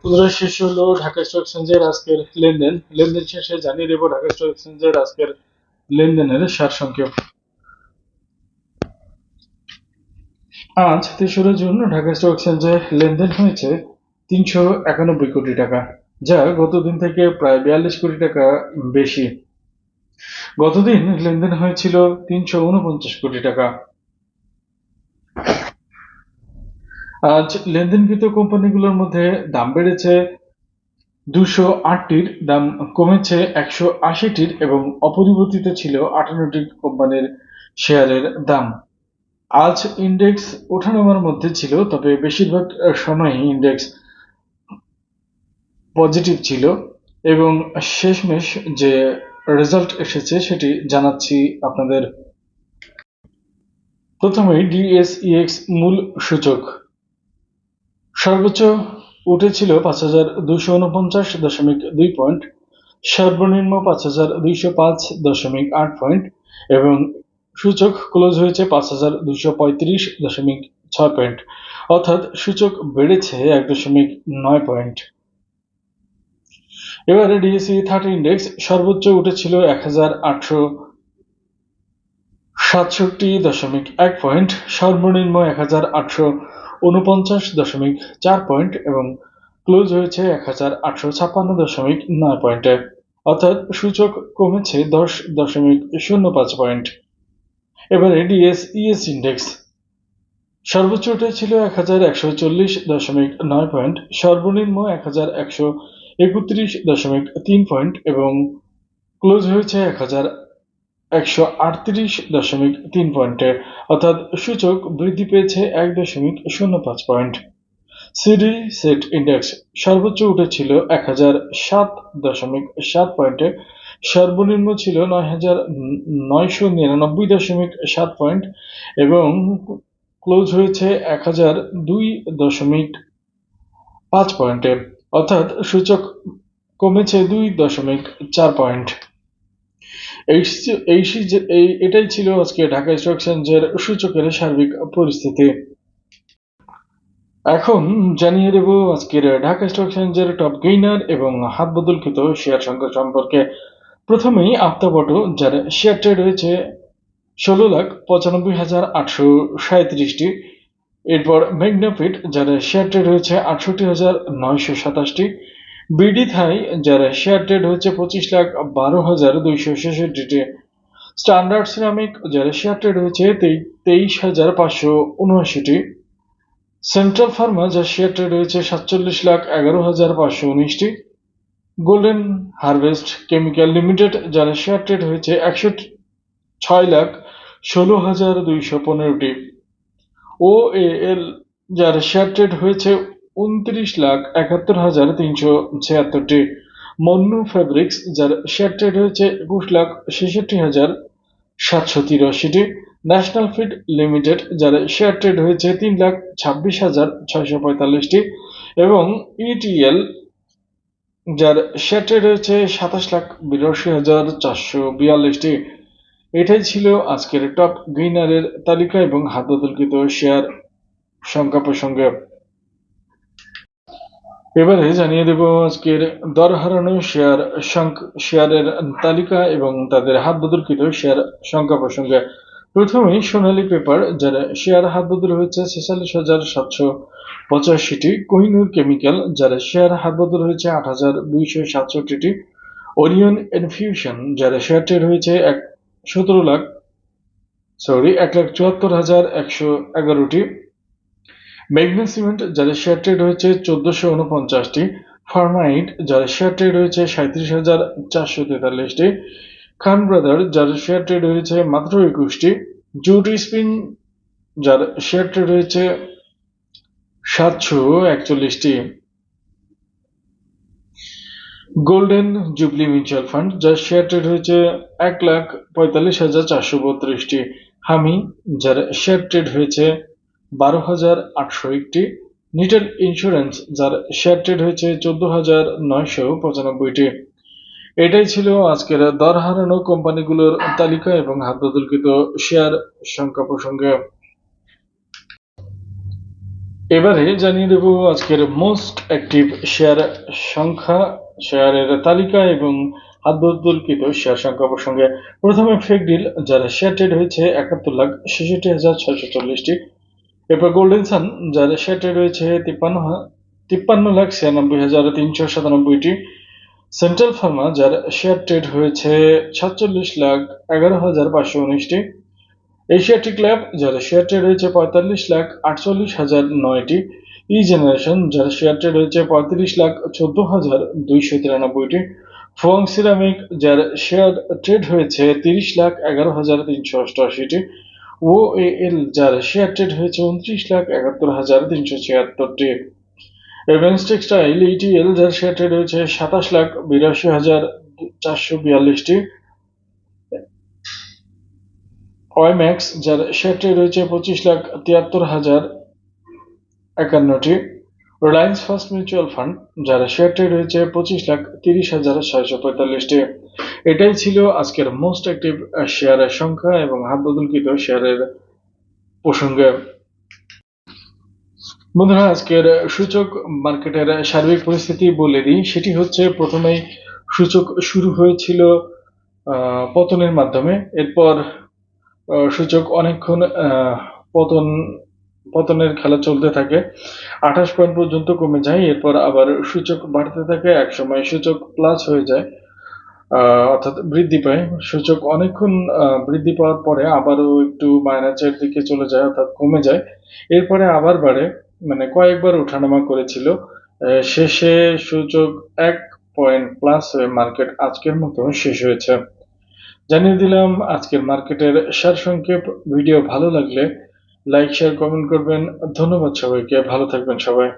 পুনরায় শেষ হলো ঢাকা স্টক এক্সচেঞ্জের আজকের লেনদেন। লেনদেন শেষে জানিয়ে দেবো ঢাকা স্টক এক্সচেঞ্জের আজকের লেনদেনের সারসংক্ষেপ। আজ ৩রা জুন ঢাকা স্টক এক্সচেঞ্জে লেনদেন হয়েছে ৩৯১ কোটি টাকা, যা গতদিন থেকে প্রায় ৪২ কোটি টাকা বেশি। গতদিন লেনদেন হয়েছিল ৩৪৯ কোটি টাকা। আজ লেনদেনকৃত কোম্পানিগুলোর মধ্যে দাম বেড়েছে 208টির, দাম কমেছে 180টির এবং অপরিবর্তিত ছিল 58টি কোম্পানির শেয়ারের দাম। আজ ইন্ডেক্স ওঠানামার মধ্যে ছিল, তবে বেশিরভাগ সময় ইন্ডেক্স পজিটিভ ছিল এবং শেষমেশ যে রেজাল্ট এসেছে সেটি জানাচ্ছি আপনাদের। প্রথমে ডিএসইএক্স মূল সূচক সর্বোচ্চ উঠেছিল ৫,২৪৯.২ পয়েন্ট, সর্বনিম্ন ৫,২০৫.৮ পয়েন্ট এবং সূচক ক্লোজ হয়েছে ৫,২35.৬ পয়েন্ট, অর্থাৎ সূচক বেড়েছে ১.৯ পয়েন্ট। এবারে ডিএসই 30 ইন্ডেক্স সর্বোচ্চ উঠেছিল ১,৮৬৭.১ পয়েন্ট, সর্বনিম্ন ১,৮৪৯.৪ পয়েন্ট এবং ক্লোজ হয়েছে ১,৮৫৬.৯ পয়েন্টে, অর্থাৎ সূচক কমেছে ১০.০৫ পয়েন্ট। এবারে ডিএসইএস ইন্ডেক্স সর্বোচ্চ উঠেছিল ১,১৪০.৯ পয়েন্ট, সর্বনিম্ন ১,১৩১.৩ পয়েন্ট এবং ক্লোজ হয়েছে ১,১৩৮.৩ পয়েন্টে, অর্থাৎ সূচক বৃদ্ধি পেয়েছে ১.০৫ পয়েন্ট। সিডি সেট ইন্ডেক্স সর্বোচ্চ উঠেছিল ১,০০৭.৭ পয়েন্টে, সর্বনিম্ন ছিল ৯,৯৯৯.৭ পয়েন্ট এবং ক্লোজ হয়েছে ১,০০২.৫ পয়েন্টে, অর্থাৎ সূচক কমেছে ২.৪ পয়েন্ট। এটাই ছিল আজকে ঢাকা স্টক এক্সচেঞ্জের সূচকের সার্বিক পরিস্থিতি। এখন জানিয়ে দেব আজকের ঢাকা স্টক এক্সচেঞ্জের টপ গেইনার এবং হাত বদলকৃত শেয়ার সংখ্যা সম্পর্কে। প্রথমেই আপ্তাবটো, যার শেয়ার ট্রেড হয়েছে ১৬,৯৫,৮৩৭টি। এরপর ম্যাগনাফিট, যার শেয়ার ট্রেড হয়েছে ৬৮,৯২৭টি। বিডি থাই, যার শেয়ার ট্রেড হয়েছে ২৫,১২,২৬৬টি। স্ট্যান্ডার্ড সিরামিক, যার শেয়ার ট্রেড হয়েছে ২৩,৫৭৯টি। সেন্ট্রাল ফার্মা, যার শেয়ার ট্রেড হয়েছে ৪৭,১১,৫১৯টি। গোল্ডেন হারভেস্ট কেমিক্যাল লিমিটেড, যার শেয়ার ট্রেড হয়েছে ১০৬,১৬,২১৫টি। ওএএল, যার শেয়ার ট্রেড হয়েছে ২৯,৭১,৩৭৬টি। মন্নু ফেব্রিক্স, যার শেয়ার ট্রেড হয়েছে ২১,৬৬,৭৮৩টি। ন্যাশনাল ফিড লিমিটেড, যার শেয়ার ট্রেড হয়েছে ৩,২৬,৬৪৫টি এবং ইটিএল, যার শেয়ার ট্রেড হয়েছে ২৭,৮২,৪৪২টি। এটাই ছিল আজকের টপ গেইনারের তালিকা এবং হাত বদলকৃত শেয়ার সংখ্যা প্রসঙ্গে। এবারে জানিয়ে দেব আজকের দর হারানো শেয়ারের তালিকা এবং তাদের হাত বদলকৃত শেয়ার সংখ্যা প্রসঙ্গে। প্রথমেই সোনালী পেপার, যার শেয়ার হাত বদল হয়েছে ৪৬,৭৮৫টি। কোহিনুর কেমিক্যাল, যার শেয়ার হাত বদল হয়েছে ৮,২৬৭টি। ওরিয়ন ইনফিউশন, যার শেয়ার ট্রেড হয়েছে ১,৭৪,১১১টি। মেঘনা সিমেন্ট, যার শেয়ার ট্রেড হয়েছে ১,৪৪৯টি। ফার্মাইট, যার শেয়ার ট্রেড হয়েছে ৩৭,৪৪৩টি। খান ব্রাদার, যার শেয়ার ট্রেড হয়েছে মাত্র ২১টি। জুট স্পিন, যার শেয়ার ট্রেড হয়েছে ৭৪১টি। গোল্ডেন জুবলি মিউচুয়াল ফান্ড, যার শেয়ার ট্রেড হয়েছে ১,৪৫,৪৩২টি। হামি, যার শেয়ার ট্রেড হয়েছে ১২,৮০১টি। নিটেল ইন্স্যুরেন্স, যার শেয়ার ট্রেড হয়েছে ১৪,৯৯৫টি। এটাই ছিল আজকের দর হারানো কোম্পানিগুলোর তালিকা এবং হাত বদলকৃত শেয়ার সংখ্যা প্রসঙ্গে। এবারে জানিয়ে দেব আজকের মোস্ট অ্যাক্টিভ শেয়ার সংখ্যা, শেয়ারের তালিকা এবং হাত বদলকৃত শেয়ার সংখ্যা প্রসঙ্গে। প্রথমে ফেক ডিল, যার শেয়ার ট্রেড হয়েছে 71,66,640টি। এরপর গোল্ডেন সান, যার শেয়ার ট্রেড হয়েছে 53,96,397টি। সেন্ট্রাল ফার্মা, যার শেয়ার ট্রেড হয়েছে 47,11,519টি। এশিয়াটিক ল্যাব, যার শেয়ার ট্রেড হয়েছে 45,48,009টি। ই জেনারেশন, যার শেয়ার ট্রেড হয়েছে 35,14,293টি। ফোং সিরামিক, যার শেয়ার ট্রেড হয়েছে 30,11,388টি। ও এল, যার শেয়ার ট্রেড হয়েছে 29,71,376টি। এভেন্স টেক্সটাইল ইটিএল, যার শেয়ার ট্রেড হয়েছে 27,82,442টি। ওয়াইম্যাক্স, যার শেয়ার ট্রেড রয়েছে 25,73,051টি। রিলায়েন্স ফার্স্ট মিউচুয়াল ফান্ড, যার শেয়ার ট্রেড রয়েছে 25,30,645টি। এটাই ছিল আজকের মোস্ট অ্যাক্টিভ শেয়ারের সংখ্যা এবং হাত বদলকৃত শেয়ারের প্রসঙ্গে। বন্ধুরা, আজকের সূচক মার্কেটের সার্বিক পরিস্থিতি বলে দিই। সেটি হচ্ছে, প্রথমেই সূচক শুরু হয়েছিল পতনের মাধ্যমে। এরপর সূচক অনেকক্ষণ পতনের খেলা চলতে থাকে, 28 পয়েন্ট পর্যন্ত কমে যায়। এরপর আবার সূচক বাড়তে থাকে, একসময় সূচক প্লাস হয়ে যায়, অর্থাৎ বৃদ্ধি পায়। সূচক অনেকক্ষণ বৃদ্ধি পাওয়ার পরে আবারও একটু মাইনাসের দিকে চলে যায়, অর্থাৎ কমে যায়। এরপরে আবার বাড়ে, মানে কয়েকবার ওঠানামা করেছিল। শেষে সূচক 1 পয়েন্ট প্লাস হয়ে মার্কেট আজকের মতো শেষ হয়েছে। জানিয়ে দিলাম আজকের মার্কেটের সারসংক্ষেপ। ভিডিও ভালো লাগলে লাইক, শেয়ার, কমেন্ট করবেন। ধন্যবাদ সবাইকে, ভালো থাকবেন সবাই।